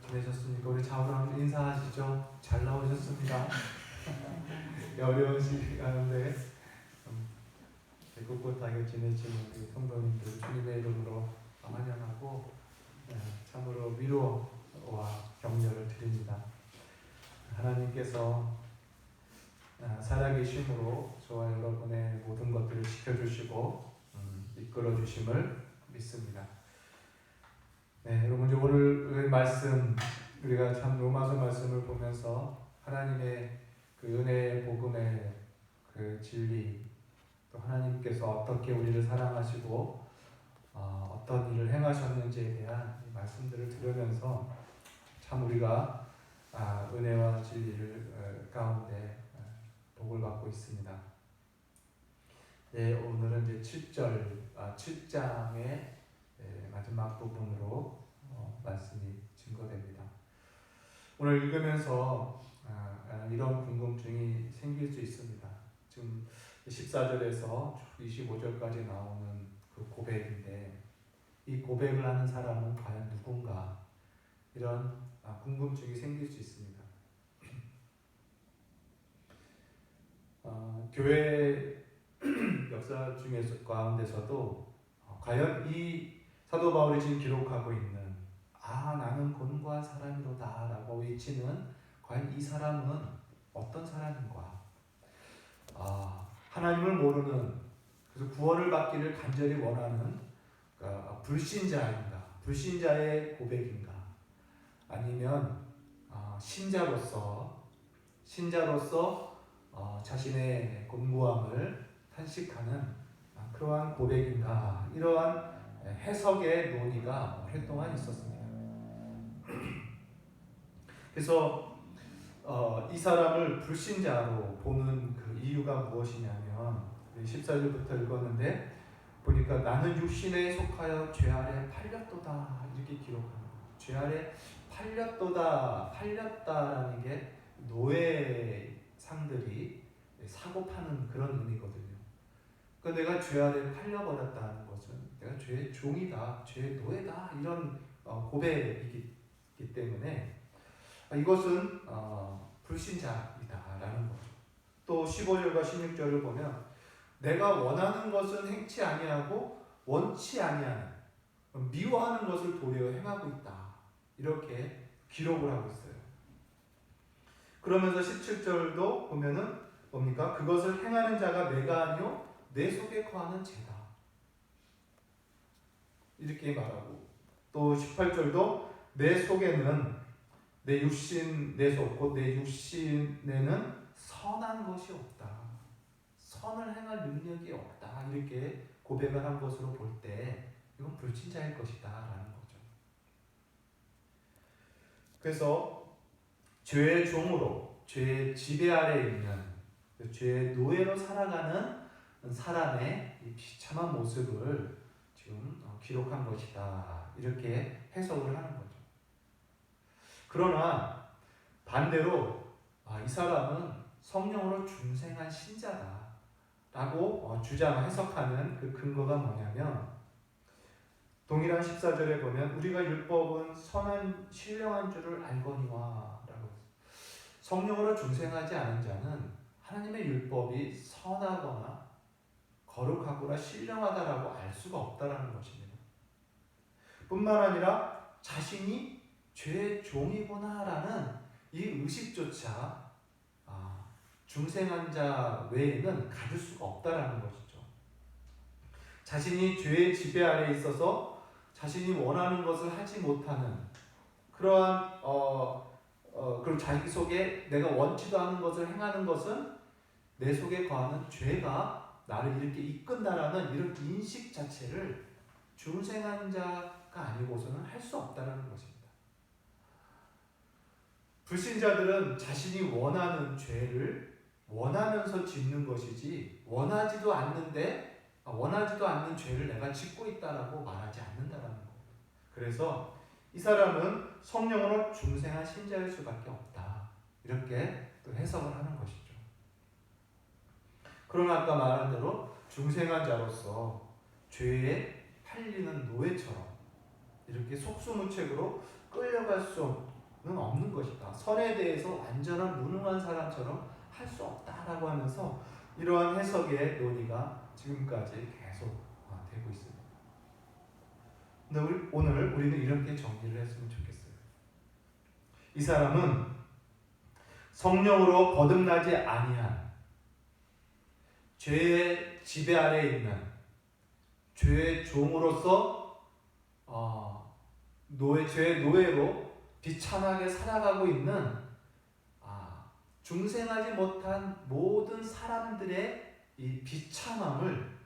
지내셨습니까? 우리 자우랑 인사하시죠. 잘 나오셨습니다. 어려운 시간인데 꿋꿋하게 지내시는 우리 성도님들 주님의 이름으로 환영하고 참으로 위로와 격려를 드립니다. 하나님께서 살아계심으로 저와 여러분의 모든 것들을 지켜주시고 이끌어 주심을 믿습니다. 네, 여러분 이제 오늘 말씀 우리가 참 로마서 말씀을 보면서 하나님의 그 은혜의 복음의 그 진리 또 하나님께서 어떻게 우리를 사랑하시고 어떤 일을 행하셨는지에 대한 말씀들을 들으면서 참 우리가 은혜와 진리를 가운데 복을 받고 있습니다. 네, 오늘은 이제 7장의 마지막 부분으로 말씀이 증거됩니다. 오늘 읽으면서 이런 궁금증이 생길 수 있습니다. 지금 14절에서 25절까지 나오는 그 고백인데 이 고백을 하는 사람은 과연 누군가? 이런 궁금증이 생길 수 있습니다. 교회 역사 중에서 가운데서도 과연 이 사도 바울이 지금 기록하고 있는 나는 곤고한 사람이로다 라고 외치는 과연 이 사람은 어떤 사람인가? 하나님을 모르는 그래서 구원을 받기를 간절히 원하는 불신자인가? 불신자의 고백인가? 아니면 신자로서 자신의 곤고함을 탄식하는 그러한 고백인가? 이러한 해석의 논의가 오랫동안 있었습니다. 그래서 이 사람을 불신자로 보는 그 이유가 무엇이냐면 14절부터 읽었는데 보니까 나는 육신에 속하여 죄 아래 팔렸도다 이렇게 기록합니다. 죄 아래 팔렸다라는 게 노예상들이 사고 파는 그런 의미거든요. 그러니까 내가 죄 아래 팔려버렸다는 것은 내가 죄의 종이다, 죄의 노예다 이런 고백이기 때문에 이것은 불신자이다라는 거죠. 또 15절과 16절을 보면 내가 원하는 것은 행치 아니하고 원치 아니하는 미워하는 것을 도리어 행하고 있다 이렇게 기록을 하고 있어요. 그러면서 17절도 보면은 뭡니까? 그것을 행하는 자가 내가 아니요 내 속에 거하는 죄다 이렇게 말하고 또 18절도 내 속에는 내 육신 내 속 곧 내 육신에는 선한 것이 없다. 선을 행할 능력이 없다. 이렇게 고백을 한 것으로 볼 때 이건 불신자일 것이다 라는 거죠. 그래서 죄의 종으로 죄의 지배 아래에 있는 죄의 노예로 살아가는 사람의 이 비참한 모습을 지금 기록한 것이다. 이렇게 해석을 하는 거죠. 그러나 반대로 이 사람은 성령으로 중생한 신자다 라고 해석하는 그 근거가 뭐냐면 동일한 14절에 보면 우리가 율법은 선한 신령한 줄을 알거니와 라고 성령으로 중생하지 않은 자는 하나님의 율법이 선하거나 거룩하거나 신령하다라고 알 수가 없다라는 것입니다. 뿐만 아니라 자신이 죄의 종이구나라는 이 의식조차 중생한 자 외에는 가질 수가 없다라는 것이죠. 자신이 죄의 지배 아래에 있어서 자신이 원하는 것을 하지 못하는 그러한 그리고 자기 속에 내가 원치도 않은 것을 행하는 것은 내 속에 거하는 죄가 나를 이렇게 이끈다라는 이런 인식 자체를 중생한 자가 아니고서는 할 수 없다라는 것입니다. 불신자들은 자신이 원하는 죄를 원하면서 짓는 것이지 원하지도 않는 죄를 내가 짓고 있다라고 말하지 않는다라는 거예요. 그래서 이 사람은 성령으로 중생한 신자일 수밖에 없다. 이렇게 또 해석을 하는 것이죠. 그러나 아까 말한 대로 중생한 자로서 죄에 팔리는 노예처럼 이렇게 속수무책으로 끌려갈 수 없는 것이다. 선에 대해서 완전한 무능한 사람처럼 할 수 없다라고 하면서 이러한 해석의 논의가 지금까지 계속 되고 있습니다. 근데 오늘 우리는 이렇게 정리를 했으면 좋겠어요. 이 사람은 성령으로 거듭나지 아니한 죄의 지배 아래에 있는 죄의 종으로서 죄의 노예로 비참하게 살아가고 있는 중생하지 못한 모든 사람들의 이 비참함을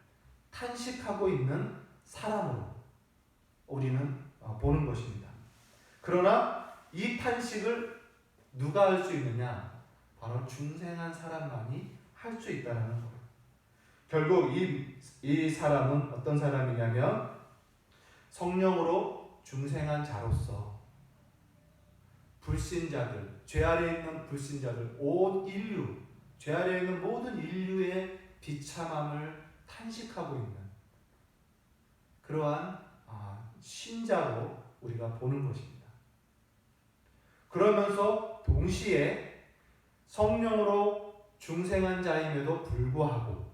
탄식하고 있는 사람으로 우리는 보는 것입니다. 그러나 이 탄식을 누가 할 수 있느냐? 바로 중생한 사람만이 할 수 있다는 거예요. 결국 이 사람은 어떤 사람이냐면 성령으로 중생한 자로서 불신자들, 죄 아래에 있는 불신자들, 온 인류, 죄 아래에 있는 모든 인류의 비참함을 탄식하고 있는 그러한 신자로 우리가 보는 것입니다. 그러면서 동시에 성령으로 중생한 자임에도 불구하고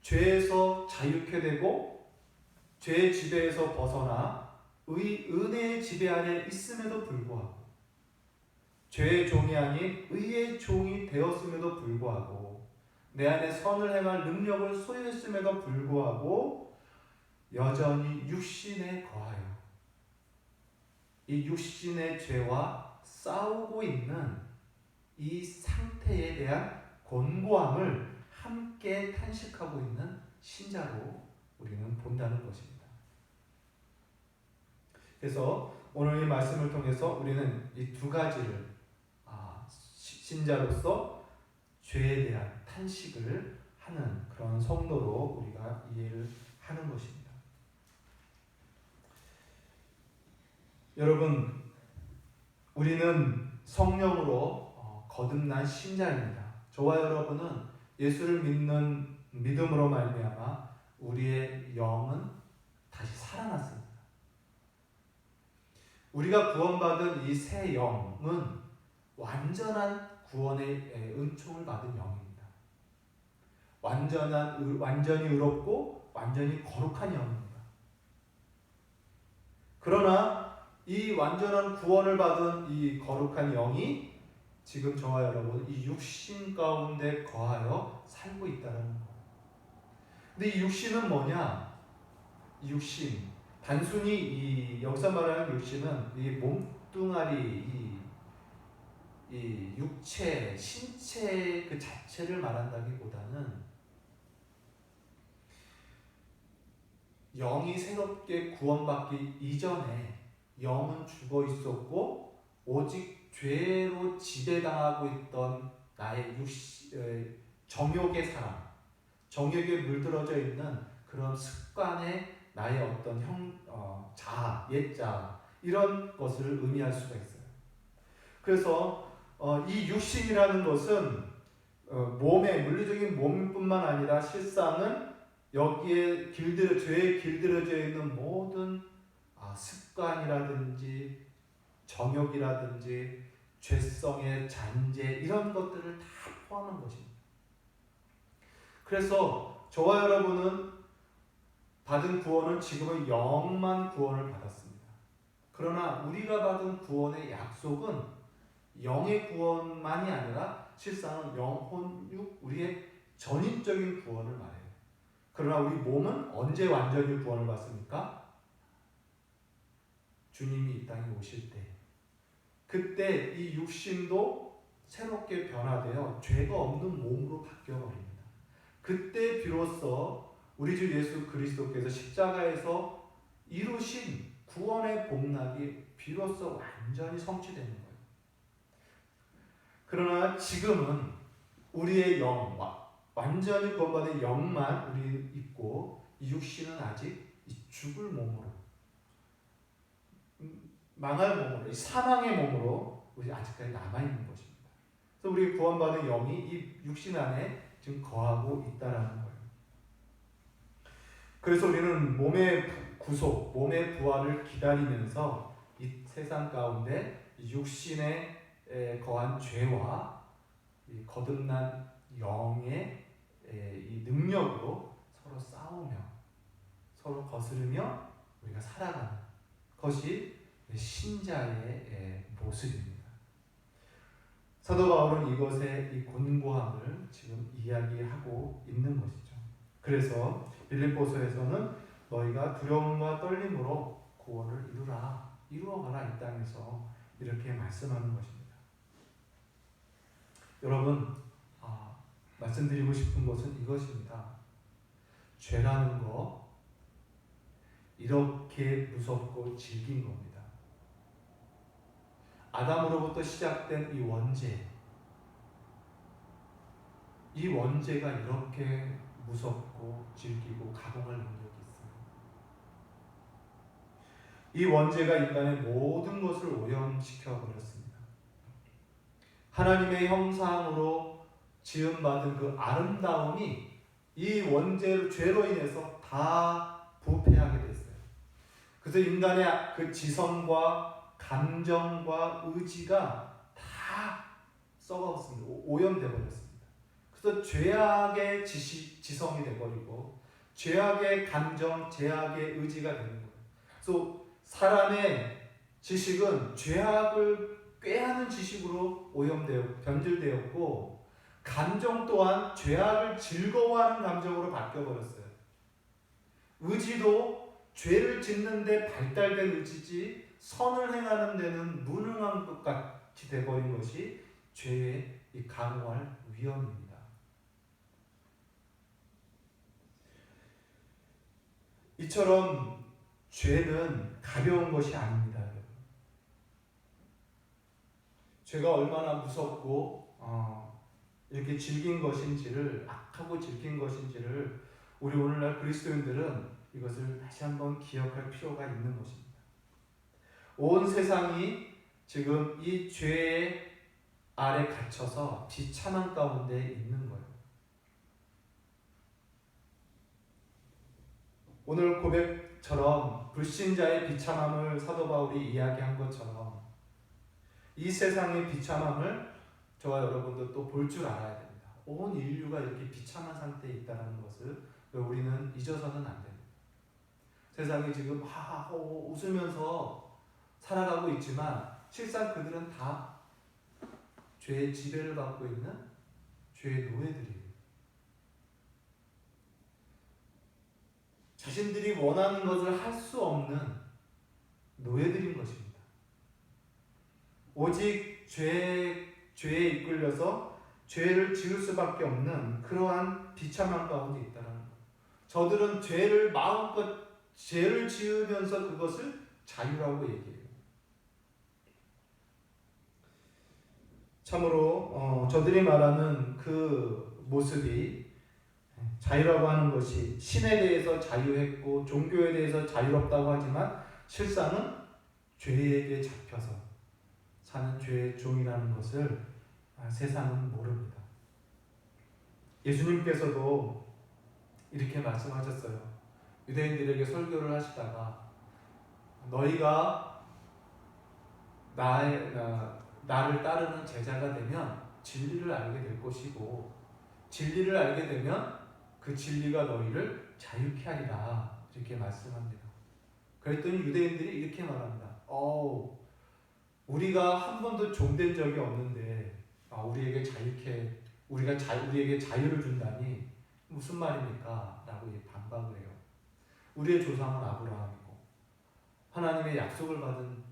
죄에서 자유케 되고 죄의 지배에서 벗어나 은혜의 지배 아래 있음에도 불구하고 죄의 종이 아닌 의의 종이 되었음에도 불구하고 내 안에 선을 행할 능력을 소유했음에도 불구하고 여전히 육신에 거하여 이 육신의 죄와 싸우고 있는 이 상태에 대한 곤고함을 함께 탄식하고 있는 신자로 우리는 본다는 것입니다. 그래서 오늘 이 말씀을 통해서 우리는 이 두 가지를 신자로서 죄에 대한 탄식을 하는 그런 성도로 우리가 이해를 하는 것입니다. 여러분, 우리는 성령으로 거듭난 신자입니다. 저와 여러분은 예수를 믿는 믿음으로 말미암아 우리의 영은 다시 살아났습니다. 우리가 구원받은 이 새 영은 완전한 구원의 은총을 받은 영입니다. 완전히 의롭고 완전히 거룩한 영입니다. 그러나 이 완전한 구원을 받은 이 거룩한 영이 지금 저와 여러분 이 육신 가운데 거하여 살고 있다는 거예요. 근데 이 육신은 뭐냐? 이 육신, 단순히 여기서 말하는 육신은 이 몸뚱아리, 이 육체, 신체 그 자체를 말한다기보다는 영이 새롭게 구원받기 이전에 영은 죽어 있었고 오직 죄로 지배당하고 있던 나의 정욕의 사람, 정욕에 물들어져 있는 그런 습관의 나의 어떤 자아, 옛자아 이런 것을 의미할 수가 있어요. 그래서 이 육신이라는 것은 물리적인 몸뿐만 아니라 실상은 여기에 죄에 길들여져 있는 모든 습관이라든지 정욕이라든지 죄성의 잔재 이런 것들을 다 포함한 것입니다. 그래서 저와 여러분은 받은 구원은 지금의 영만 구원을 받았습니다. 그러나 우리가 받은 구원의 약속은 영의 구원만이 아니라 실상은 영혼, 육, 우리의 전인적인 구원을 말해요. 그러나 우리 몸은 언제 완전히 구원을 받습니까? 주님이 이 땅에 오실 때, 그때 이 육신도 새롭게 변화되어 죄가 없는 몸으로 바뀌어버립니다. 그때 비로소 우리 주 예수 그리스도께서 십자가에서 이루신 구원의 복락이 비로소 완전히 성취되는 거예요. 그러나 지금은 우리의 영, 완전히 구원받은 영만 우리 있고 이 육신은 아직 죽을 몸으로, 망할 몸으로, 사망의 몸으로 우리 아직까지 남아있는 것입니다. 그래서 우리 구원받은 영이 이 육신 안에 지금 거하고 있다라는 거예요. 그래서 우리는 몸의 구속, 몸의 부활을 기다리면서 이 세상 가운데 육신에 거한 죄와 이 거듭난 영의 이 능력으로 서로 싸우며 서로 거스르며 우리가 살아가는 것이 신자의 모습입니다. 사도 바울은 이것의 이 곤고함을 지금 이야기하고 있는 것이죠. 그래서 빌립보서에서는 너희가 두려움과 떨림으로 구원을 이루어가라 이 땅에서 이렇게 말씀하는 것입니다. 여러분, 말씀드리고 싶은 것은 이것입니다. 죄라는 거 이렇게 무섭고 질긴 겁니다. 아담으로부터 시작된 이 원죄가 이렇게 무섭고 질기고 가공할 능력이 있어요. 이 원죄가 인간의 모든 것을 오염시켜 버렸습니다. 하나님의 형상으로 지음받은 그 아름다움이 이 원죄로 죄로 인해서 다 부패하게 됐어요. 그래서 인간의 그 지성과 감정과 의지가 다 썩었습니다. 오염돼 버렸습니다. 그래서 죄악의 지성이 되버리고 죄악의 감정, 죄악의 의지가 되는 거예요. 그래서 사람의 지식은 죄악을 꾀하는 지식으로 변질되었고 감정 또한 죄악을 즐거워하는 감정으로 바뀌어버렸어요. 의지도 죄를 짓는데 발달된 의지지 선을 행하는 데는 무능한 것 같이 되어버린 것이 죄의 이 강화할 위험입니다. 이처럼 죄는 가벼운 것이 아닙니다. 죄가 얼마나 무섭고 이렇게 질긴 것인지를 악하고 질긴 것인지를 우리 오늘날 그리스도인들은 이것을 다시 한번 기억할 필요가 있는 것입니다. 온 세상이 지금 이 죄 아래 갇혀서 비참한 가운데 있는 거예요. 오늘 고백처럼 불신자의 비참함을 사도 바울이 이야기한 것처럼 이 세상의 비참함을 저와 여러분도 또 볼 줄 알아야 됩니다. 온 인류가 이렇게 비참한 상태에 있다는 것을 우리는 잊어서는 안 됩니다. 세상이 지금 하하호 웃으면서 살아가고 있지만 실상 그들은 다 죄의 지배를 받고 있는 죄의 노예들이에요. 자신들이 원하는 것을 할 수 없는 노예들인 것입니다. 오직 죄에 이끌려서 죄를 지을 수밖에 없는 그러한 비참한 가운데 있다는 것. 저들은 마음껏 죄를 지으면서 그것을 자유라고 얘기해요. 참으로 저들이 말하는 그 모습이 자유라고 하는 것이 신에 대해서 자유했고 종교에 대해서 자유롭다고 하지만 실상은 죄에게 잡혀서 사는 죄의 종이라는 것을 세상은 모릅니다. 예수님께서도 이렇게 말씀하셨어요. 유대인들에게 설교를 하시다가 너희가 나를 따르는 제자가 되면 진리를 알게 될 것이고 진리를 알게 되면 그 진리가 너희를 자유케 하리라 이렇게 말씀합니다. 그랬더니 유대인들이 이렇게 말합니다. 우리가 한 번도 종된 적이 없는데 우리에게 우리에게 자유를 준다니 무슨 말입니까? 라고 반박을 해요. 우리의 조상은 아브라함이고 하나님의 약속을 받은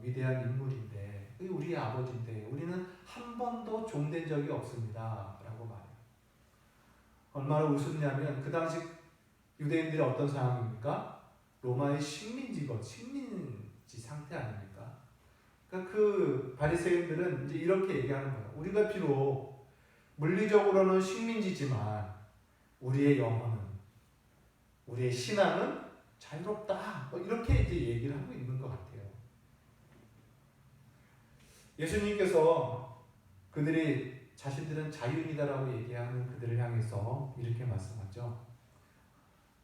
위대한 인물인데 우리의 아버지인데 우리는 한 번도 종된 적이 없습니다. 라고 말해요. 얼마나 우습냐면 그 당시 유대인들이 어떤 상황입니까? 로마의 식민지 상태 아닙니까? 그러니까 그 바리새인들은 이제 이렇게 얘기하는 거예요. 우리가 비록 물리적으로는 식민지지만 우리의 영혼은, 우리의 신앙은 자유롭다. 이렇게 이제 얘기를 하고 있는 것 같아요. 예수님께서 그들이 자신들은 자유인이다라고 얘기하는 그들을 향해서 이렇게 말씀하죠.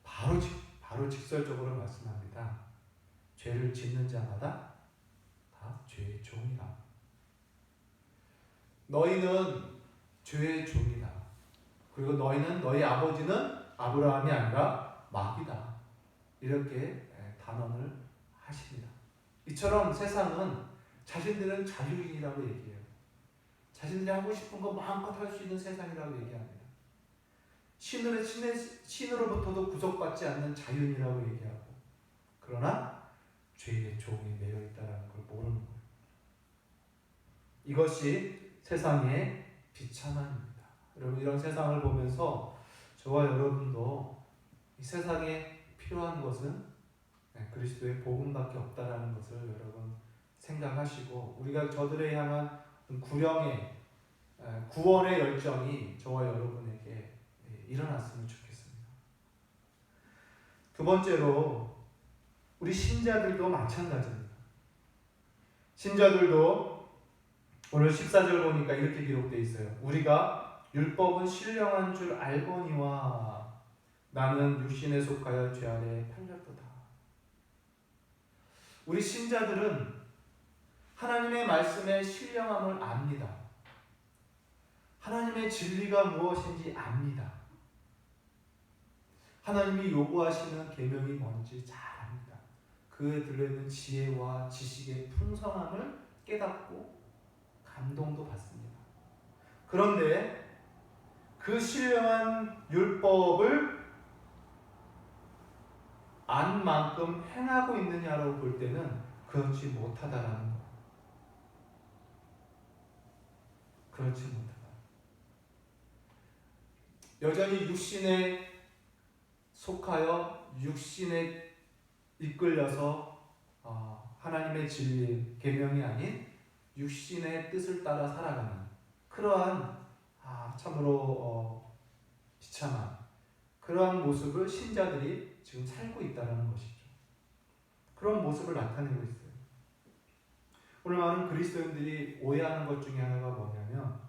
바로 직설적으로 말씀합니다. 죄를 짓는 자마다 다 죄의 종이라. 너희는 죄의 종이다. 그리고 너희는 너희 아버지는 아브라함이 아니라 마귀다. 이렇게 단언을 하십니다. 이처럼 세상은 자신들은 자유인이라고 얘기해요. 자신들이 하고 싶은 거 마음껏 할 수 있는 세상이라고 얘기합니다. 신으로부터도 구속받지 않는 자유인이라고 얘기하고, 그러나 죄의 종이 매여 있다는 걸 모르는 거예요. 이것이 세상의 비참함입니다. 여러분, 이런 세상을 보면서 저와 여러분도 이 세상에 필요한 것은 그리스도의 복음밖에 없다라는 것을 여러분 생각하시고, 우리가 저들에 향한 구령의 구원의 열정이 저와 여러분에게 일어났으면 좋겠습니다. 두 번째로 우리 신자들도 마찬가지입니다. 신자들도 오늘 14절 보니까 이렇게 기록되어 있어요. 우리가 율법은 신령한 줄 알거니와 나는 육신에 속하여 죄 아래 팔렸도다. 우리 신자들은 하나님의 말씀의 신령함을 압니다. 하나님의 진리가 무엇인지 압니다. 하나님이 요구하시는 계명이 뭔지 잘 압니다. 그에 들려있는 지혜와 지식의 풍성함을 깨닫고 감동도 받습니다. 그런데 그 신령한 율법을 안 만큼 행하고 있느냐로 볼 때는 그렇지 못하다라는 거예요. 그렇지 못하다. 여전히 육신에 속하여 육신에 이끌려서 하나님의 진리, 계명이 아닌 육신의 뜻을 따라 살아가는 그러한 참으로 비참한 그러한 모습을 신자들이 지금 살고 있다는 것이죠. 그런 모습을 나타내고 있어요. 오늘 많은 그리스도인들이 오해하는 것 중에 하나가 뭐냐면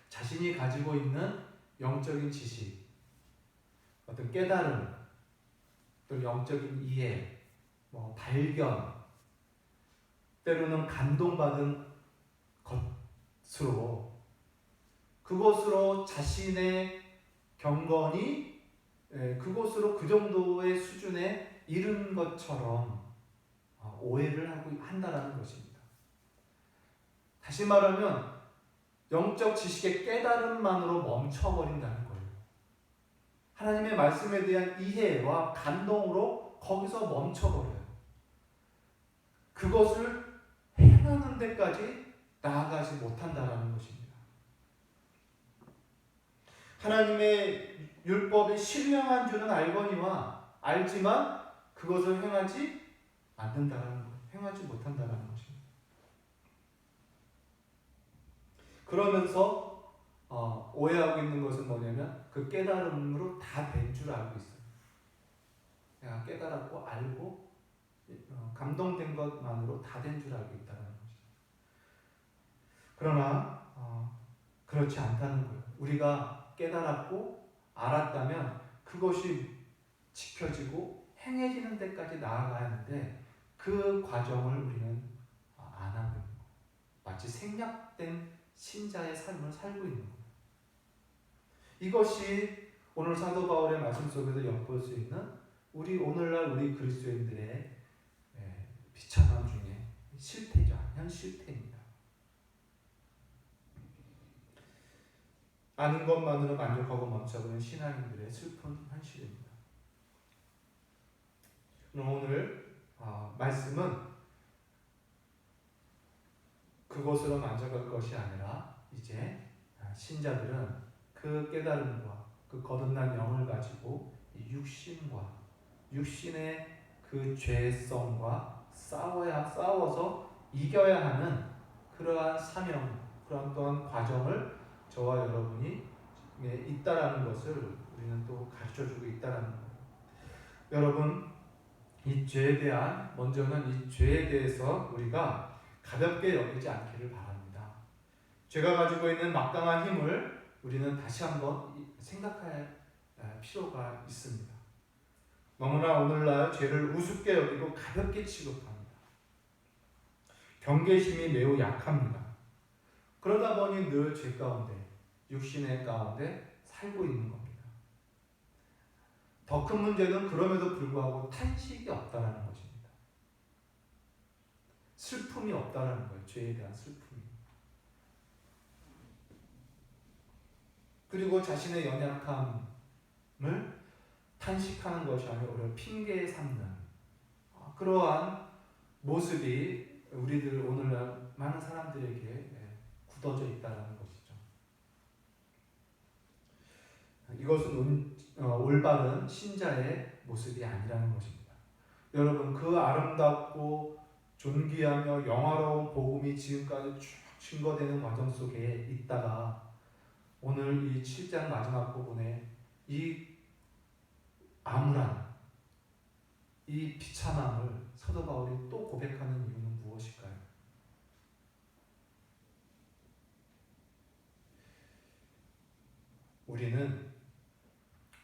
자신이 가지고 있는 영적인 지식, 어떤 깨달음, 또 영적인 이해, 발견, 때로는 감동받은 것으로 그것으로 자신의 경건이 그것으로 그 정도의 수준에 이른 것처럼 오해를 한다는 것입니다. 다시 말하면 영적 지식의 깨달음만으로 멈춰버린다는 거예요. 하나님의 말씀에 대한 이해와 감동으로 거기서 멈춰버려요. 그것을 행하는 데까지 나아가지 못한다는 것입니다. 하나님의 율법이 신령한 줄은 알거니와 알지만 그것을 행하지 않는다는 것, 행하지 못한다는 것입니다. 그러면서 오해하고 있는 것은 뭐냐면 그 깨달음으로 다 된 줄 알고 있어요. 내가 깨달았고 알고 감동된 것만으로 다 된 줄 알고 있다는 것이죠. 그러나 그렇지 않다는 거예요. 우리가 깨달았고 알았다면 그것이 지켜지고 행해지는 데까지 나아가야 하는데 그 과정을 우리는 안 하고 있는 거예요. 마치 생략된 신자의 삶을 살고 있는 거예요. 이것이 오늘 사도 바울의 말씀 속에서 엿볼 수 있는 오늘날 우리 그리스도인들의 비참함 중에 실태죠. 현 실태입니다. 아는 것만으로 만족하고 멈춰버린 신앙인들의 슬픈 현실입니다. 오늘 말씀은 그것으로 만족할 것이 아니라 이제 신자들은 그 깨달음과 그 거듭난 영을 가지고 육신과 육신의 그 죄성과 싸워서 이겨야 하는 그러한 사명, 그러한 또한 과정을 저와 여러분이 있다라는 것을 우리는 또 가르쳐주고 있다라는 거예요. 여러분, 이 죄에 대한 먼저는 이 죄에 대해서 우리가 가볍게 여기지 않기를 바랍니다. 죄가 가지고 있는 막강한 힘을 우리는 다시 한번 생각할 필요가 있습니다. 너무나 오늘날 죄를 우습게 여기고 가볍게 취급합니다. 경계심이 매우 약합니다. 그러다 보니 늘 죄 가운데, 육신의 가운데 살고 있는 겁니다. 더 큰 문제는 그럼에도 불구하고 탄식이 없다라는 것입니다. 슬픔이 없다라는 거예요. 죄에 대한 슬픔이. 그리고 자신의 연약함을 탄식하는 것이 아니라 오히려 핑계 삼는 그러한 모습이 우리들 오늘날 많은 사람들에게 굳어져 있다는 것이죠. 이것은 올바른 신자의 모습이 아니라는 것입니다. 여러분, 그 아름답고 존귀하며 영화로운 복음이 지금까지 쭉 증거되는 과정 속에 있다가 오늘 이 7장 마지막 부분에 이 암울한 이 비참함을 사도 바울이 또 고백하는 이유는 무엇일까요? 우리는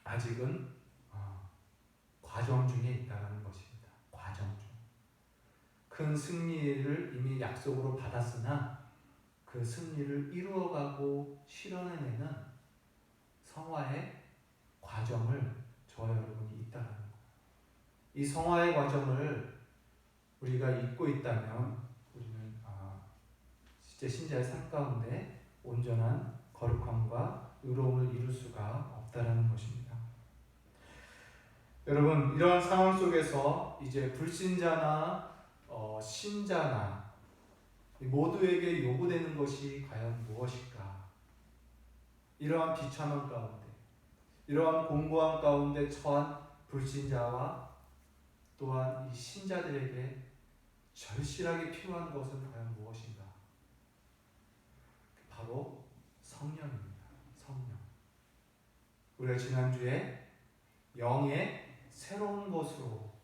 아직은 과정 중에 있다는 것입니다. 과정 중. 큰 승리를 이미 약속으로 받았으나 그 승리를 이루어가고 실현해내는 성화의 과정을 저와 여러분이 있다는 거예요. 이 성화의 과정을 우리가 잊고 있다면 우리는 실제 신자의 삶 가운데 온전한 거룩함과 의로움을 이룰 수가 없다라는 것입니다. 여러분, 이러한 상황 속에서 이제 불신자나 신자나 모두에게 요구되는 것이 과연 무엇일까? 이러한 비참함 가운데, 이러한 공고함 가운데 처한 불신자와 또한 이 신자들에게 절실하게 필요한 것은 과연 무엇인가? 바로 성령입니다. 성령. 우리가 지난주에 영의 새로운 곳으로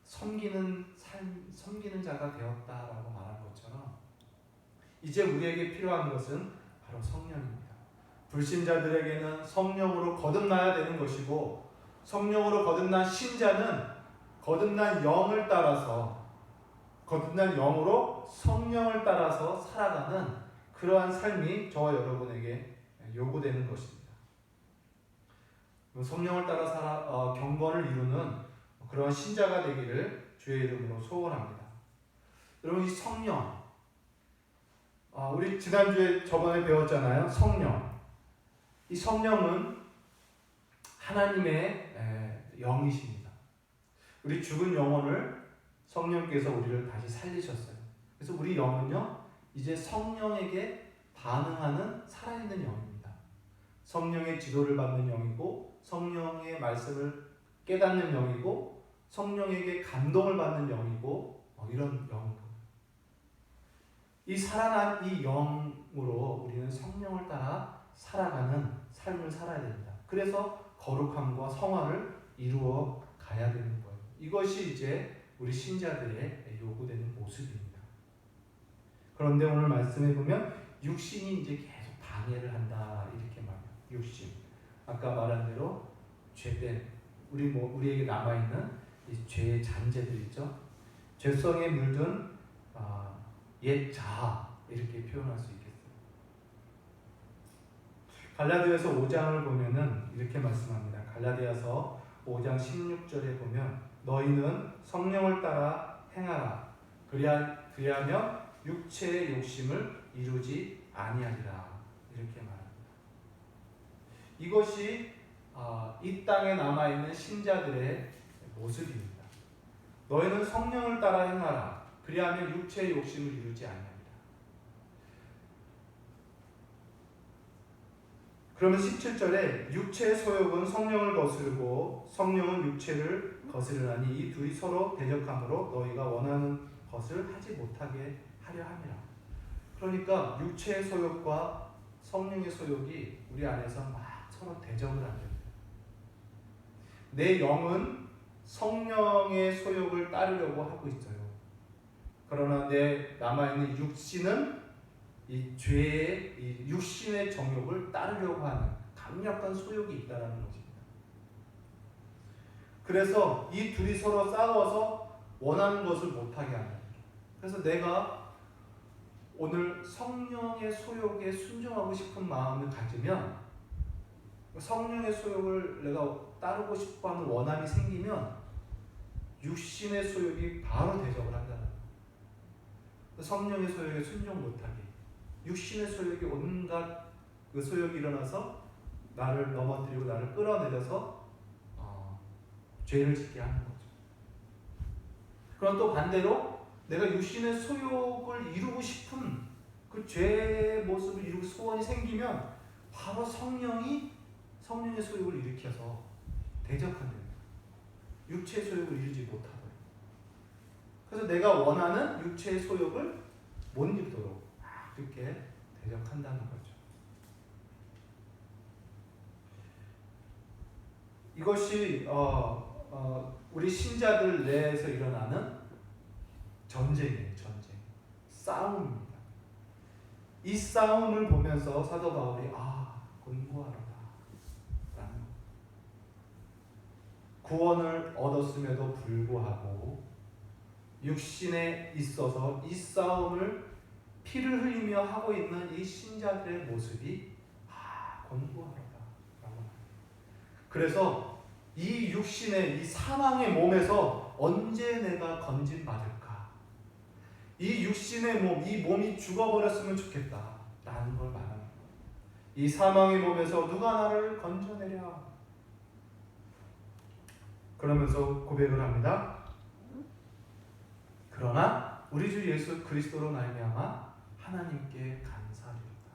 섬기는 자가 되었다라고 말한 것처럼 이제 우리에게 필요한 것은 바로 성령입니다. 불신자들에게는 성령으로 거듭나야 되는 것이고 성령으로 거듭난 신자는 거듭난 영을 따라서 거듭난 영으로 성령을 따라서 살아가는 그러한 삶이 저와 여러분에게 요구되는 것입니다. 성령을 따라 경건을 이루는 그런 신자가 되기를 주의 이름으로 소원합니다. 여러분, 이 성령, 우리 지난주에 저번에 배웠잖아요. 성령. 이 성령은 하나님의 영이십니다. 우리 죽은 영혼을 성령께서 우리를 다시 살리셨어요. 그래서 우리 영은요, 이제 성령에게 반응하는 살아있는 영입니다. 성령의 지도를 받는 영이고 성령의 말씀을 깨닫는 영이고 성령에게 감동을 받는 영이고 이런 영이고 이 살아난 이 영으로 우리는 성령을 따라 살아가는 삶을 살아야 됩니다. 그래서 거룩함과 성화를 이루어 가야 되는 거예요. 이것이 이제 우리 신자들의 요구되는 모습입니다. 그런데 오늘 말씀해 보면 육신이 이제 계속 방해를 한다 이렇게 말해요. 육신. 아까 말한 대로 죄된 우리에게 남아 있는 이 죄의 잔재들 있죠. 죄성에 물든 옛 자아 이렇게 표현할 수 있겠어요. 갈라디아서 5장을 보면은 이렇게 말씀합니다. 갈라디아서 5장 16절에 보면 너희는 성령을 따라 행하라. 그리하면 육체의 욕심을 이루지 아니하리라. 이렇게 말합니다. 이것이 이 땅에 남아있는 신자들의 모습입니다. 너희는 성령을 따라 행하라. 그리하면 육체의 욕심을 이루지 아니하리라. 그러면 17절에 육체의 소욕은 성령을 거스르고 성령은 육체를 거스르나니 이 둘이 서로 대적함으로 너희가 원하는 것을 하지 못하게 하려 함이라. 그러니까 육체의 소욕과 성령의 소욕이 우리 안에서 막 서로 대적을 합니다. 내 영은 성령의 소욕을 따르려고 하고 있어요. 그러나 내 남아있는 육신은 이 죄의 이 육신의 정욕을 따르려고 하는 강력한 소욕이 있다는 것입니다. 그래서 이 둘이 서로 싸워서 원하는 것을 못하게 하는 거죠. 그래서 내가 오늘 성령의 소욕에 순종하고 싶은 마음을 가지면, 성령의 소욕을 내가 따르고 싶어하는 원함이 생기면 육신의 소욕이 바로 대적을 한다는 거예요. 성령의 소욕에 순종 못하게, 육신의 소욕이 온갖 그 소욕이 일어나서 나를 넘어뜨리고 나를 끌어내려서 죄를 짓게 하는 거죠. 그럼 또 반대로 내가 육신의 소욕을 이루고 싶은 그 죄의 모습을 이루고 소원이 생기면 바로 성령의 소욕을 일으켜서 대적한다. 육체의 소욕을 이루지 못하도록. 그래서 내가 원하는 육체의 소욕을 못 이루도록 이렇게 대적한다는 거죠. 이것이 우리 신자들 내에서 일어나는 전쟁이에요. 전쟁. 싸움입니다. 이 싸움을 보면서 사도 바울이 곤고하로다 라는 거. 구원을 얻었음에도 불구하고 육신에 있어서 이 싸움을 피를 흘리며 하고 있는 이 신자들의 모습이 곤고하로다 라고 합니다. 그래서 이 육신의 이 사망의 몸에서 언제 내가 건진받을까? 이 육신의 몸, 이 몸이 죽어버렸으면 좋겠다 라는 걸 말합니다. 이 사망의 몸에서 누가 나를 건져내랴? 그러면서 고백을 합니다. 그러나 우리 주 예수 그리스도로 말미암아 하나님께 감사드립니다.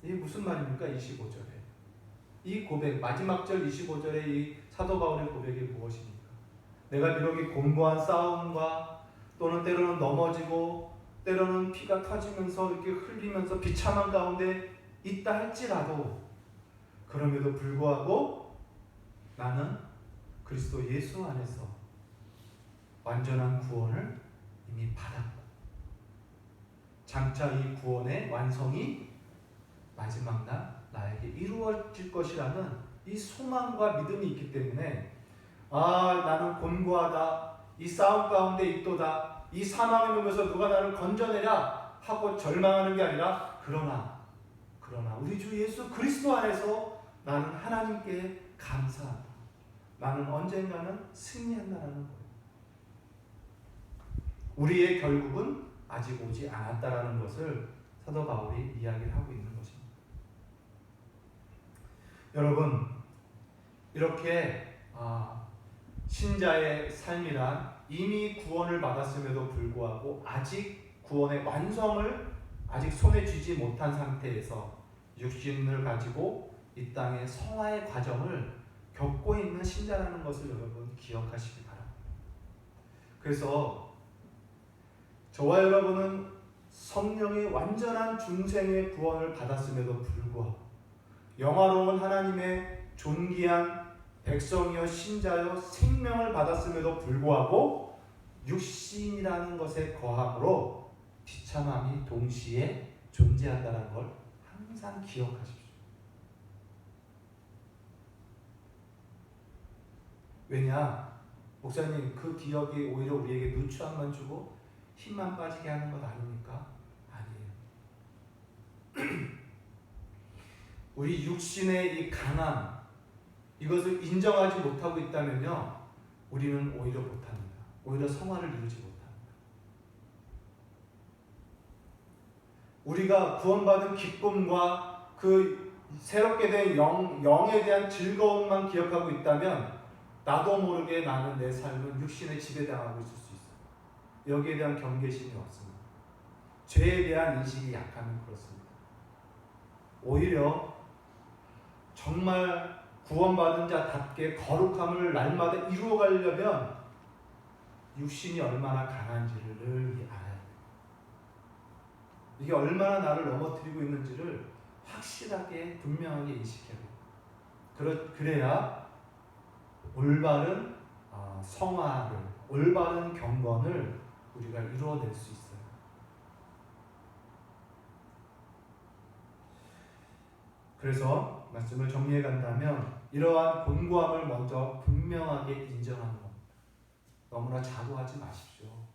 이게 무슨 말입니까? 25절에 이 고백, 마지막 절 25절에 이 사도 바울의 고백이 무엇입니까? 내가 비록 이 공고한 싸움과 또는 때로는 넘어지고 때로는 피가 터지면서 이렇게 흘리면서 비참한 가운데 있다 할지라도 그럼에도 불구하고 나는 그리스도 예수 안에서 완전한 구원을 이미 받았고 장차 이 구원의 완성이 마지막 날 나에게 이루어질 것이라는 이 소망과 믿음이 있기 때문에 나는 곤고하다, 이 싸움 가운데 있도다, 이 사망의 몸에서 누가 나를 건져내랴 하고 절망하는 게 아니라 그러나 우리 주 예수 그리스도 안에서 나는 하나님께 감사하다. 나는 언젠가는 승리한다는 거예요. 우리의 결국은 아직 오지 않았다라는 것을 사도 바울이 이야기를 하고 있는 것입니다. 여러분, 이렇게 신자의 삶이란 이미 구원을 받았음에도 불구하고 아직 구원의 완성을 아직 손에 쥐지 못한 상태에서 육신을 가지고 이 땅의 성화의 과정을 겪고 있는 신자라는 것을 여러분 기억하시기 바랍니다. 그래서 저와 여러분은 성령의 완전한 중생의 구원을 받았음에도 불구하고 영화로운 하나님의 존귀한 백성이요 신자요 생명을 받았음에도 불구하고 육신이라는 것에 거함으로 비참함이 동시에 존재한다는 걸 항상 기억하십시오. 왜냐? 목사님, 그 기억이 오히려 우리에게 누추함만 주고 힘만 빠지게 하는 것 아닙니까? 아니에요. 우리 육신의 이 강함, 이것을 인정하지 못하고 있다면요, 우리는 오히려 못합니다. 오히려 성화를 이루지 못합니다. 우리가 구원받은 기쁨과 그 새롭게 된 영에 대한 즐거움만 기억하고 있다면 나도 모르게 나는 내 삶은 육신에 지배당하고 있을 수 있어요. 여기에 대한 경계심이 없습니다. 죄에 대한 인식이 약하면 그렇습니다. 오히려 정말 구원받은 자답게 거룩함을 날마다 이루어가려면 육신이 얼마나 강한지를 늘 알아야 돼요. 이게 얼마나 나를 넘어뜨리고 있는지를 확실하게 분명하게 인식해야 돼요. 그래야 올바른 성화를, 올바른 경건을 우리가 이루어낼 수 있어요. 그래서 말씀을 정리해 간다면 이러한 곤고함을 먼저 분명하게 인정하는 겁니다. 너무나 너무나 자고하지 마십시오.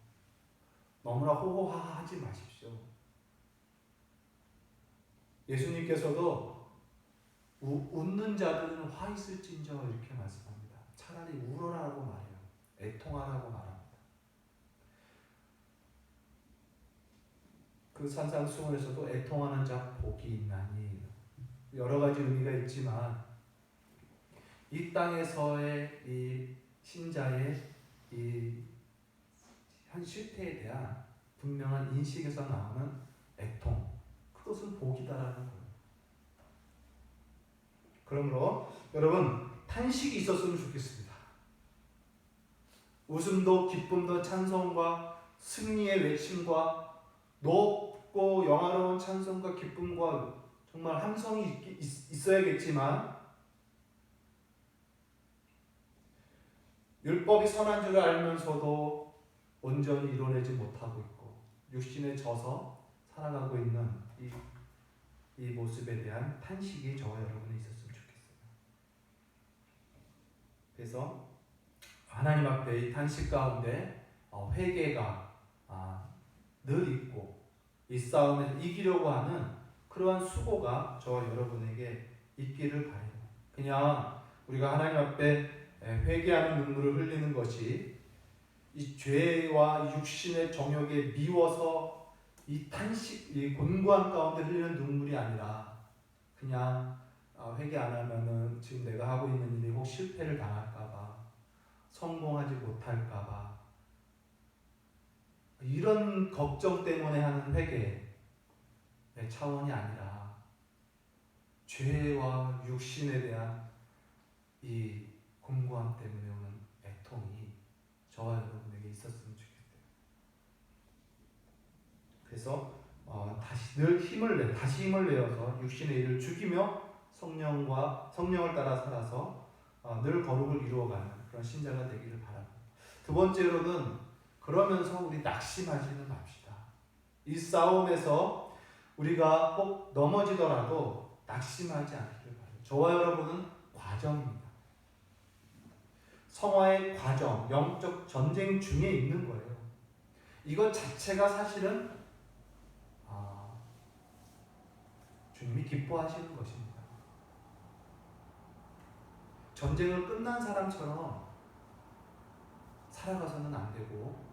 너무나 호호하하하지 마십시오. 예수님께서도 웃는 자들은 화 있을진저 이렇게 말씀합니다. 차라리 울어라고 말해요. 애통하라고 말합니다. 그 산상수훈에서도 애통하는 자 복이 있나니 여러 가지 의미가 있지만 이 땅에서의 이 신자의 이 현 실태에 대한 분명한 인식에서 나오는 애통, 그것은 복이다라는 거예요. 그러므로 여러분 탄식이 있었으면 좋겠습니다. 웃음도 기쁨도 찬송과 승리의 외침과 높고 영화로운 찬송과 기쁨과 정말 함성이 있어야겠지만 율법이 선한 줄 알면서도 온전히 이뤄내지 못하고 있고 육신에 져서 살아가고 있는 이 모습에 대한 탄식이 저와 여러분이 있었으면 좋겠어요. 그래서 하나님 앞에 이 탄식 가운데 회개가 늘 있고 이 싸움에서 이기려고 하는 그러한 수고가 저와 여러분에게 있기를 바라요. 그냥 우리가 하나님 앞에 회개하는 눈물을 흘리는 것이 이 죄와 육신의 정욕에 미워서 이 탄식, 이 곤고한 가운데 흘리는 눈물이 아니라 그냥 회개 안 하면은 지금 내가 하고 있는 일이 혹 실패를 당할까봐, 성공하지 못할까봐 이런 걱정 때문에 하는 회개의 차원이 아니라 죄와 육신에 대한 이 곤고함 때문에 오는 애통이 저와 여러분에게 있었으면 좋겠어요. 그래서 다시 힘을 내어서 육신의 일을 죽이며 성령을 따라 살아서 늘 거룩을 이루어가는 그런 신자가 되기를 바랍니다. 두 번째로는 그러면서 우리 낙심하지는 맙시다. 이 싸움에서 우리가 혹 넘어지더라도 낙심하지 않기를 바랍니다. 저와 여러분은 과정입니다. 성화의 과정, 영적 전쟁 중에 있는 거예요. 이것 자체가 사실은 주님이 기뻐하시는 것입니다. 전쟁을 끝난 사람처럼 살아가서는 안 되고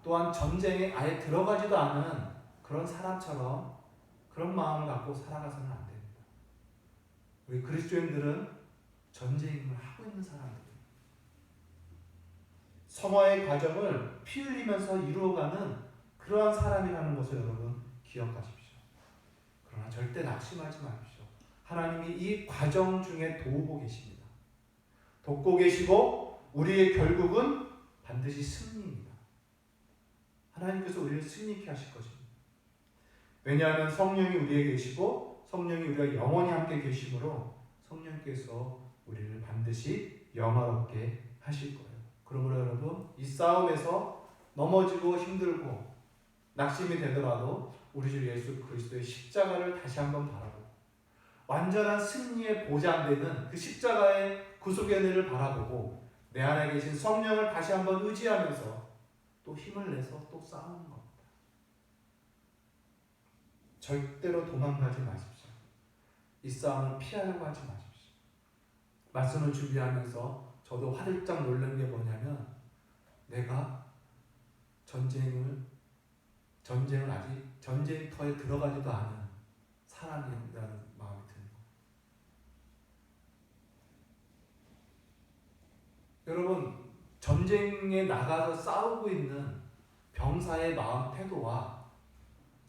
또한 전쟁에 아예 들어가지도 않은 그런 사람처럼 그런 마음을 갖고 살아가서는 안 됩니다. 우리 그리스도인들은 전쟁을 하고 있는 사람들이에요. 성화의 과정을 피 흘리면서 이루어가는 그러한 사람이라는 것을 여러분 기억하십시오. 그러나 절대 낙심하지 마십시오. 하나님이 이 과정 중에 도우고 계십니다. 돕고 계시고 우리의 결국은 반드시 승리입니다. 하나님께서 우리를 승리케 하실 것입니다. 왜냐하면 성령이 우리에게 계시고 성령이 우리가 영원히 함께 계시므로 성령께서 우리를 반드시 영화롭게 하실 거예요. 그러므로 여러분 이 싸움에서 넘어지고 힘들고 낙심이 되더라도 우리 주 예수 그리스도의 십자가를 다시 한번 바라보고 완전한 승리에 보장되는 그 십자가의 구속의 은혜를 바라보고 내 안에 계신 성령을 다시 한번 의지하면서 또 힘을 내서 또 싸우는 겁니다. 절대로 도망가지 마십시오. 이 싸움을 피하려고 하지 마십시오. 말씀을 준비하면서 저도 화들짝 놀란 게 뭐냐면 내가 전쟁을 아직 전쟁터에 들어가지도 않은 사람이라는 마음이 드는 거예요. 여러분 전쟁에 나가서 싸우고 있는 병사의 마음 태도와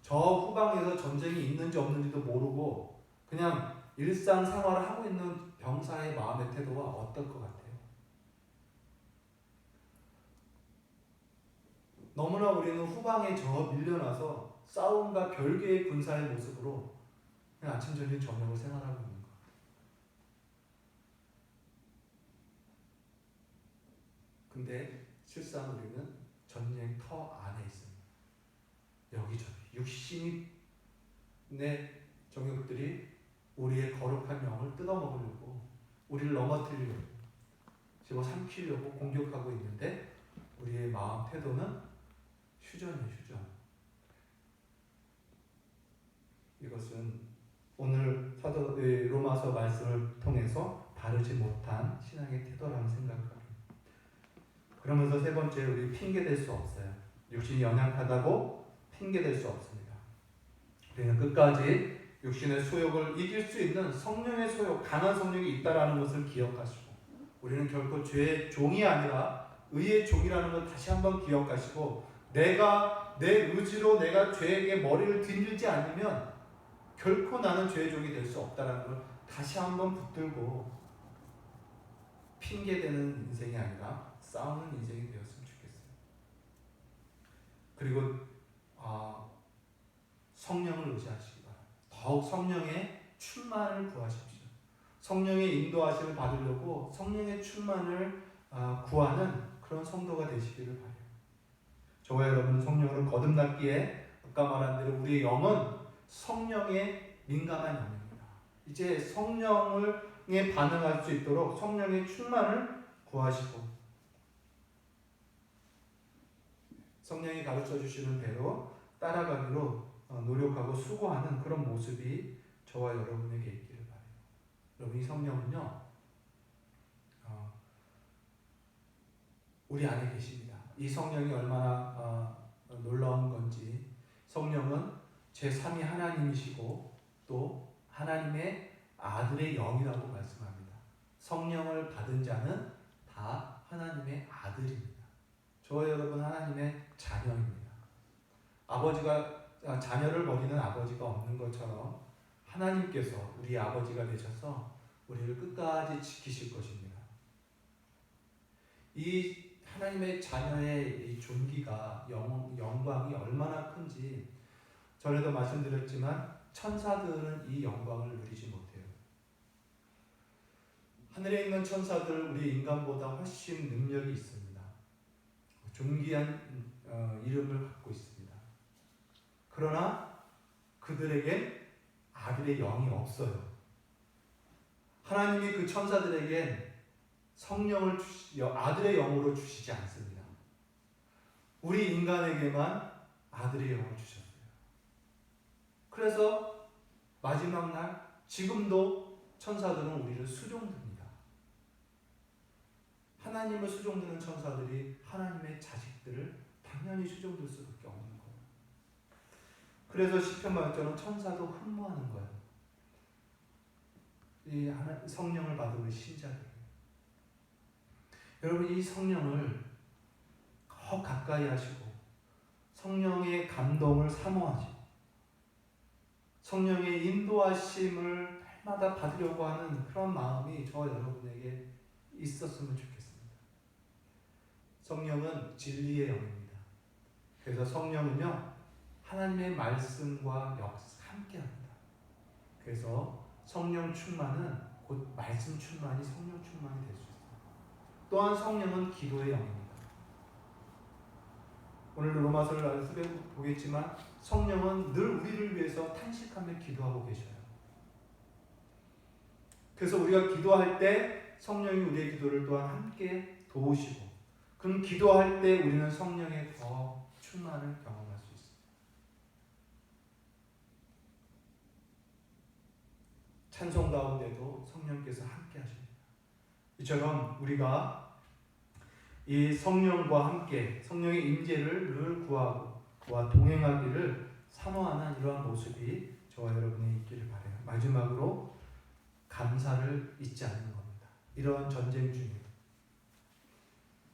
저 후방에서 전쟁이 있는지 없는지도 모르고 그냥 일상생활을 하고 있는 병사의 마음의 태도와 어떨 것 같아요? 너무나 우리는 후방에 저 밀려나서 싸움과 별개의 군사의 모습으로 그냥 아침, 점심, 저녁을 생활하고 있는 거예요. 근데 실상 우리는 전쟁터 안에 있습니다. 여기저기 육신의 정욕들이 우리의 거룩한 영을 뜯어먹으려고 우리를 넘어뜨리려고 집어삼키려고 공격하고 있는데 우리의 태도는 휴전이에요, 휴전. 이것은 오늘 로마서 말씀을 통해서 바르지 못한 신앙의 태도라는 생각을 합니다. 그러면서 세 번째, 우리 핑계댈 수 없어요. 육신이 연약하다고 핑계댈 수 없습니다. 우리는 끝까지 육신의 소욕을 이길 수 있는 성령의 소욕, 강한 성령이 있다라는 것을 기억하시고, 우리는 결코 죄의 종이 아니라 의의 종이라는 걸 다시 한번 기억하시고, 내가 내 의지로 내가 죄에게 머리를 뒷들지 않으면 결코 나는 죄의 종이 될 수 없다라는 걸 다시 한번 붙들고, 핑계대는 인생이 아니라 싸우는 인생이 되었으면 좋겠어요. 그리고 성령을 의지하시기 바랍니다. 더욱 성령의 충만을 구하십시오. 성령의 인도하심을 받으려고 성령의 충만을 구하는 그런 성도가 되시기를 바라요. 저와 여러분은 성령으로 거듭났기에 아까 말한 대로 우리의 영은 성령에 민감한 영입니다. 이제 성령에 반응할 수 있도록 성령의 충만을 구하시고, 성령이 가르쳐 주시는 대로 따라가기로 노력하고 수고하는 그런 모습이 저와 여러분에게 있기를 바라요. 여러분, 이 성령은요, 우리 안에 계십니다. 이 성령이 얼마나 놀라운 건지, 성령은 제3위 하나님이시고 또 하나님의 아들의 영이라고 말씀합니다. 성령을 받은 자는 다 하나님의 아들입니다. 저와 여러분 하나님의 자녀입니다. 아버지가 자녀를 버리는 아버지가 없는 것처럼 하나님께서 우리 아버지가 되셔서 우리를 끝까지 지키실 것입니다. 이 하나님의 자녀의 이 존귀가 영광이 얼마나 큰지 전에도 말씀드렸지만 천사들은 이 영광을 누리지 못해요. 하늘에 있는 천사들 우리 인간보다 훨씬 능력이 있습니다. 존귀한 이름을 갖고 있습니다. 그러나 그들에겐 아들의 영이 없어요. 하나님이 그 천사들에겐 성령을 아들의 영으로 주시지 않습니다. 우리 인간에게만 아들의 영을 주셨어요. 그래서 마지막 날 지금도 천사들은 우리를 수종듭니다. 하나님을 수종드는 천사들이 하나님의 자식들을 당연히 수종들 수밖에 없는 거예요. 그래서 시편 말처럼 천사도 흠모하는 거예요. 이 성령을 받은 신자들. 여러분, 이 성령을 더 가까이 하시고 성령의 감동을 사모하시고 성령의 인도하심을 날마다 받으려고 하는 그런 마음이 저와 여러분에게 있었으면 좋겠습니다. 성령은 진리의 영입니다. 그래서 성령은요, 하나님의 말씀과 함께합니다. 그래서 성령 충만은 곧 말씀 충만이 성령 충만이 될 수 있습니다. 또한 성령은 기도의 영입니다. 오늘 로마서를 보겠지만 성령은 늘 우리를 위해서 탄식하며 기도하고 계셔요. 그래서 우리가 기도할 때 성령이 우리의 기도를 또한 함께 도우시고, 그럼 기도할 때 우리는 성령의 더 충만을 경험할 수 있습니다. 찬송 가운데도 성령께서 함께 하십니다. 이처럼 우리가 이 성령과 함께 성령의 임재를 늘 구하고 그와 동행하기를 사모하는 이러한 모습이 저와 여러분이 있기를 바라요. 마지막으로 감사를 잊지 않는 겁니다. 이러한 전쟁 중에,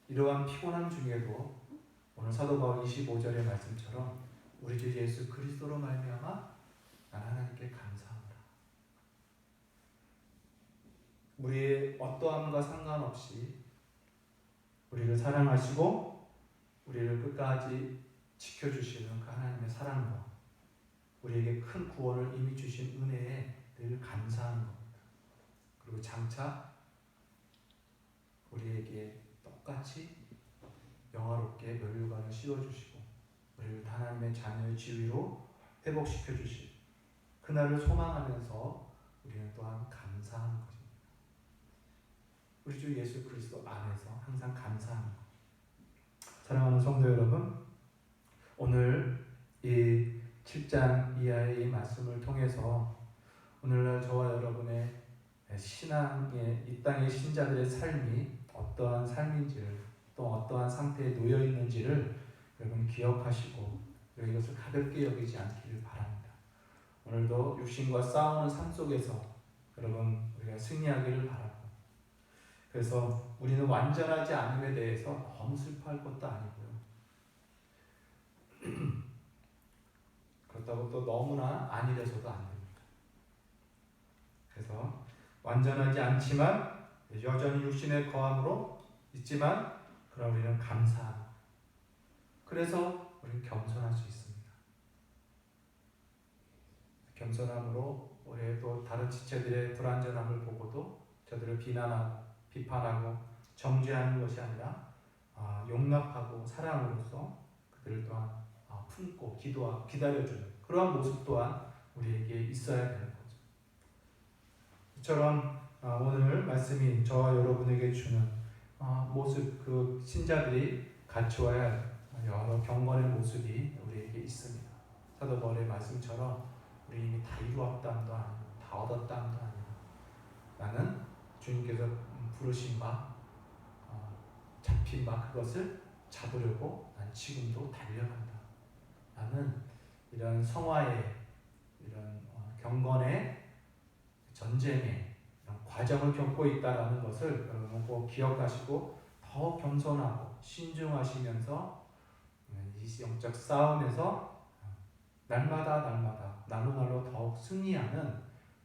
이러한 피곤함 중에도 오늘 사도 바울 25절의 말씀처럼 우리 주 예수 그리스도로 말미암아 나는 하나님께 감사합니다. 우리의 어떠함과 상관없이 우리를 사랑하시고 우리를 끝까지 지켜주시는 그 하나님의 사랑과 우리에게 큰 구원을 이미 주신 은혜에 늘 감사하는 겁니다. 그리고 장차 우리에게 똑같이 영화롭게 멸류관을 씌워주시고 우리를 하나님의 자녀의 지위로 회복시켜주시고 그날을 소망하면서 우리는 또한 감사하는 것입니다. 우리 주 예수 그리스도 안에서 항상 감사하는 것. 사랑하는 사랑하는 성도 여러분, 오늘 이 7장 이하의 이 말씀을 통해서 오늘날 저와 여러분의 신앙의 이 땅의 신자들의 삶이 어떠한 삶인지를, 또 어떠한 상태에 놓여 있는지를 여러분 기억하시고 이것을 가볍게 여기지 않기를 바랍니다. 오늘도 육신과 싸우는 삶 속에서 여러분 우리가 승리하기를 바라고, 그래서 우리는 완전하지 않음에 대해서 너무 슬퍼할 것도 아니고요. 그렇다고 또 너무나 안일해서도 안 됩니다. 그래서 완전하지 않지만 여전히 육신의 거함으로 있지만 그럼 우리는 감사하고, 그래서 우리는 겸손할 수 있습니다. 겸손함으로 우리의 또 다른 지체들의 불완전함을 보고도 저들을 비난하고 비판하고 정죄하는 것이 아니라 용납하고 사랑으로서 그들을 또한 품고 기도하고 기다려주는 그러한 모습 또한 우리에게 있어야 되는 거죠. 이처럼 오늘 말씀이 저와 여러분에게 주는 모습, 그 신자들이 갖추어야 할 여러 경건의 모습이 우리에게 있습니다. 사도 바울의 말씀처럼 우리 이미 다 이루었다함도 아니고 다 얻었다함도 아니고 나는 주님께서 부르신 바 잡힌 바 그것을 잡으려고 난 지금도 달려간다. 나는 이런 성화의 이런 경건의 전쟁의 이런 과정을 겪고 있다라는 것을 여러분 꼭 기억하시고 더 겸손하고 신중하시면서 이 영적 싸움에서 날마다 날로 더욱 승리하는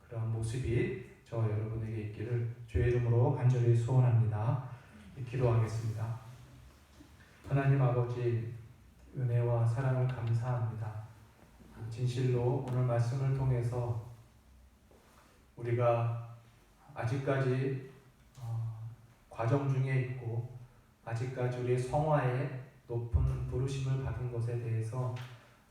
그런 모습이 저 여러분에게 있기를 주의 이름으로 간절히 소원합니다. 기도하겠습니다. 하나님 아버지, 은혜와 사랑을 감사합니다. 진실로 오늘 말씀을 통해서 우리가 아직까지 과정 중에 있고 아직까지 우리의 성화에 높은 부르심을 받은 것에 대해서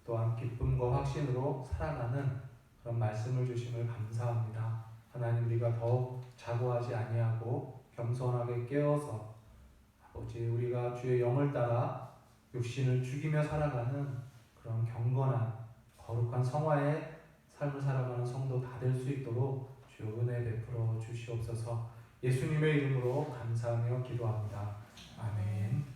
또한 기쁨과 확신으로 살아가는 그런 말씀을 주심을 감사합니다. 하나님, 우리가 더욱 자고하지 아니하고 겸손하게 깨어서 아버지, 우리가 주의 영을 따라 육신을 죽이며 살아가는 그런 경건한 거룩한 성화의 삶을 살아가는 성도 다 될 수 있도록 주여 은혜 베풀어 주시옵소서. 예수님의 이름으로 감사하며 기도합니다. 아멘.